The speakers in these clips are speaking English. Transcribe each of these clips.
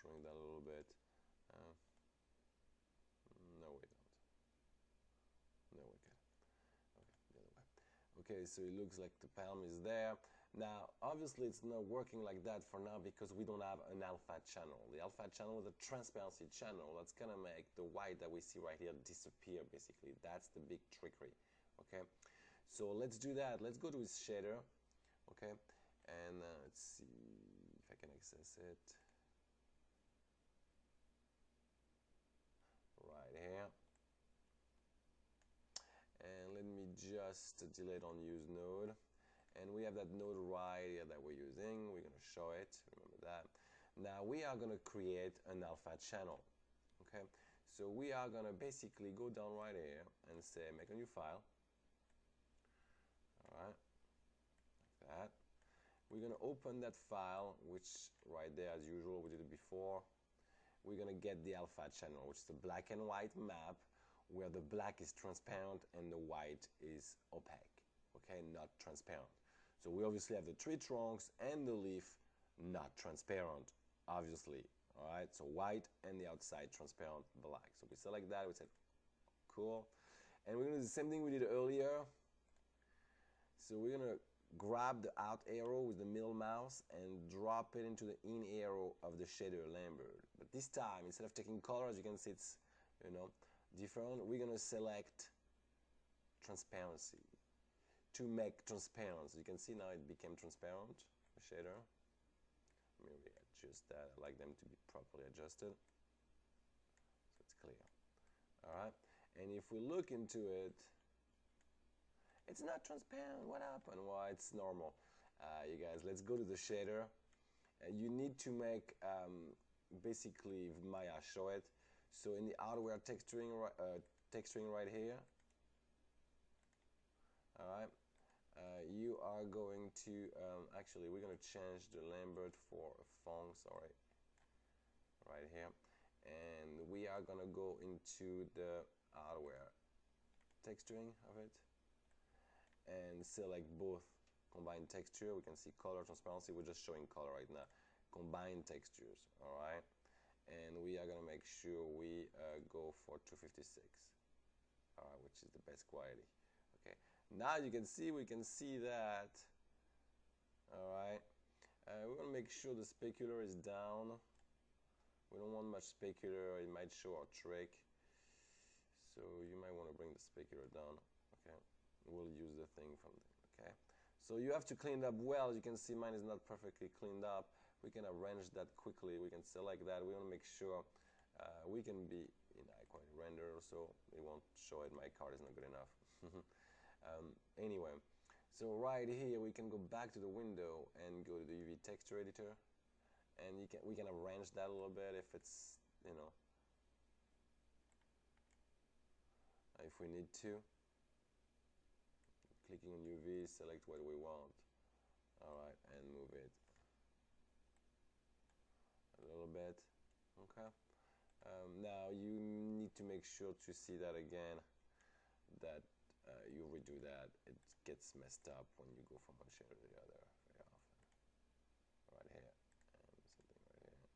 shrink that a little bit. No, we don't. No, we can't. Okay, the other way. Okay, so it looks like the palm is there. Now, obviously, it's not working like that for now because we don't have an alpha channel. The alpha channel is a transparency channel that's gonna make the white that we see right here disappear, basically. That's the big trickery, okay? So let's do that. Let's go to his shader, okay? And let's see if I can access it. Right here. And let me just delete unused node. And we have that node right here that we're using. We're going to show it. Remember that. Now we are going to create an alpha channel. Okay. So we are going to basically go down right here and say make a new file. All right. Like that. We're going to open that file, which right there as usual we did it before. We're going to get the alpha channel, which is the black and white map where the black is transparent and the white is opaque. Okay, not transparent. So we obviously have the tree trunks and the leaf not transparent, obviously. All right, so white and the outside transparent black. So we select that, we said, cool. And we're gonna do the same thing we did earlier. So we're gonna grab the out arrow with the middle mouse and drop it into the in arrow of the shader Lambert. But this time, instead of taking colors, you can see it's, you know, different. We're gonna select transparency to make transparent. So you can see now it became transparent, the shader. Let me readjust that. I like them to be properly adjusted so it's clear. All right, and if we look into it, it's not transparent. What happened? Well, it's normal. You guys, let's go to the shader. You need to make basically Maya show it. So in the hardware texturing right here, all right, you are going to actually we're going to change the Lambert for a font, sorry, right here, and we are going to go into the hardware texturing of it and select both combined texture. We can see color transparency. We're just showing color right now. Combined textures, all right, and we are going to make sure we go for 256, all right, which is the best quality. Okay, now you can see, we can see that, all right. We're going to make sure the specular is down. We don't want much specular, it might show our trick. So you might want to bring the specular down, okay. We'll use the thing from there, okay. So you have to clean it up well. As you can see, mine is not perfectly cleaned up. We can arrange that quickly. We can select that. We want to make sure we can be in high quality render, so it won't show it. My card is not good enough. Anyway, so right here we can go back to the window and go to the UV texture editor, and we can arrange that a little bit if it's, you know, if we need to. Clicking on UV, select what we want, all right, and move it a little bit, okay. Now you need to make sure to see that again, that you redo that. It gets messed up when you go from one shader to the other very often. Right here, and something right here,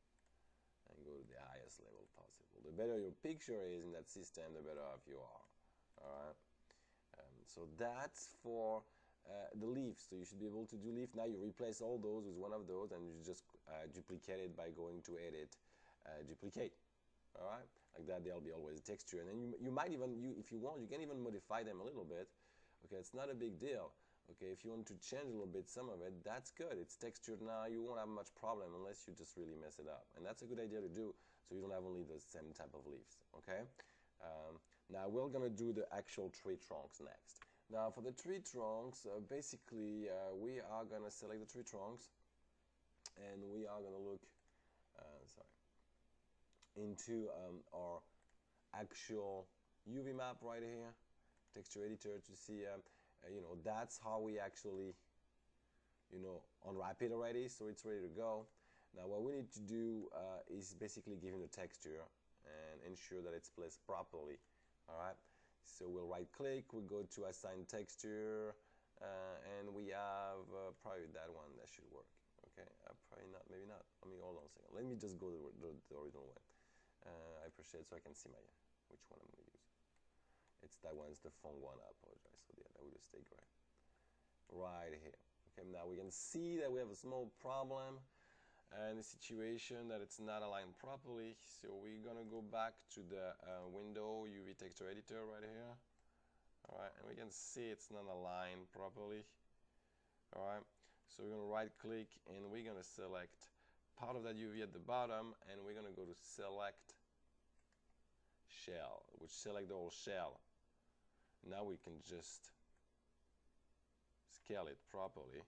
and go to the highest level possible. The better your picture is in that system, the better off you are, all right. So that's for the leaf. So you should be able to do leaf. Now you replace all those with one of those, and you just duplicate it by going to edit, duplicate. All right, like that, there'll be always texture, and then you might even, if you want, you can even modify them a little bit. Okay, it's not a big deal. Okay, if you want to change a little bit some of it, that's good. It's textured now. You won't have much problem unless you just really mess it up, and that's a good idea to do, so you don't have only the same type of leaves. Okay. Now we're gonna do the actual tree trunks next. Now for the tree trunks, basically we are gonna select the tree trunks, and we are gonna look, into our actual UV map right here, texture editor, to see, you know, that's how we actually, you know, unwrap it already, so it's ready to go. Now what we need to do is basically give it a texture and ensure that it's placed properly. All right, so we'll right click, we go to assign texture, and we have probably that one that should work. Okay, probably not, maybe not. Let me hold on a second. Let me just go to the original one. I appreciate it so I can see which one I'm going to use. It's that one, it's the phone one. I apologize. So yeah, that will just stay gray. Right here. Okay, now we can see that we have a small problem and the situation that it's not aligned properly. So we're gonna go back to the window UV texture editor right here. All right, and we can see it's not aligned properly. All right, so we're gonna right click and we're gonna select part of that UV at the bottom, and we're gonna go to select shell, which select the whole shell. Now we can just scale it properly.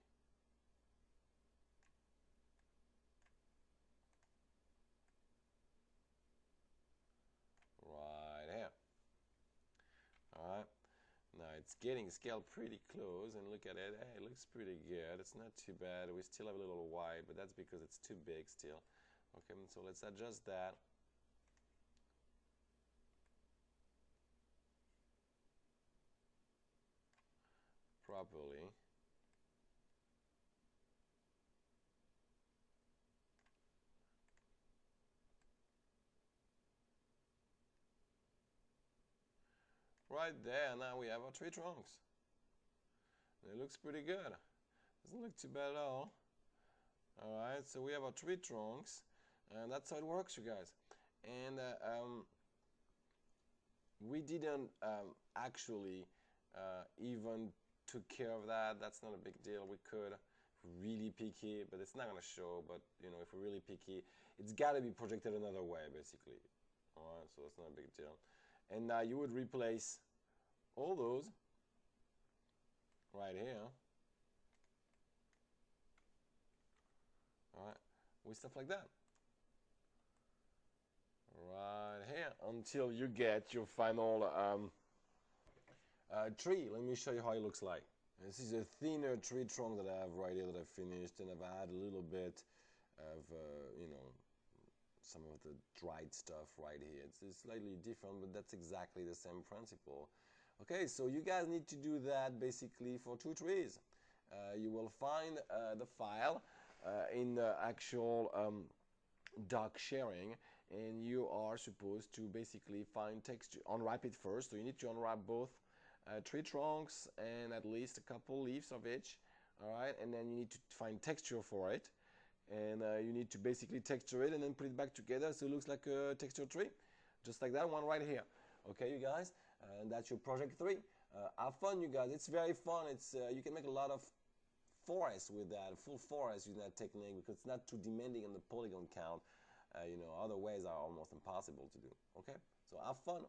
Right here. All right. Now it's getting scaled pretty close, and look at it. Hey, it looks pretty good. It's not too bad. We still have a little white, but that's because it's too big still. Okay, so let's adjust that. Properly. Right there, now we have our tree trunks. And it looks pretty good. Doesn't look too bad at all. Alright, so we have our tree trunks, and that's how it works, you guys. And we didn't actually even took care of that. That's not a big deal. We could, if we're really picky, but it's not going to show. But you know, if we're really picky, it's got to be projected another way, basically. All right, so it's not a big deal. And now you would replace all those right here, all right, with stuff like that. Right here, until you get your final tree. Let me show you how it looks like. This is a thinner tree trunk that I have right here that I finished, and I've added a little bit of, you know, some of the dried stuff right here. It's slightly different, but that's exactly the same principle. Okay, so you guys need to do that basically for 2 trees. You will find the file in the actual doc sharing, and you are supposed to basically find texture, unwrap it first. So you need to unwrap both tree trunks and at least a couple leaves of each. All right, and then you need to find texture for it, and you need to basically texture it and then put it back together so it looks like a texture tree, just like that one right here. Okay, you guys, and that's your project 3. Have fun, you guys. It's very fun. It's you can make a lot of forest with that, full forest using that technique, because it's not too demanding on the polygon count. You know, other ways are almost impossible to do. Okay, so have fun.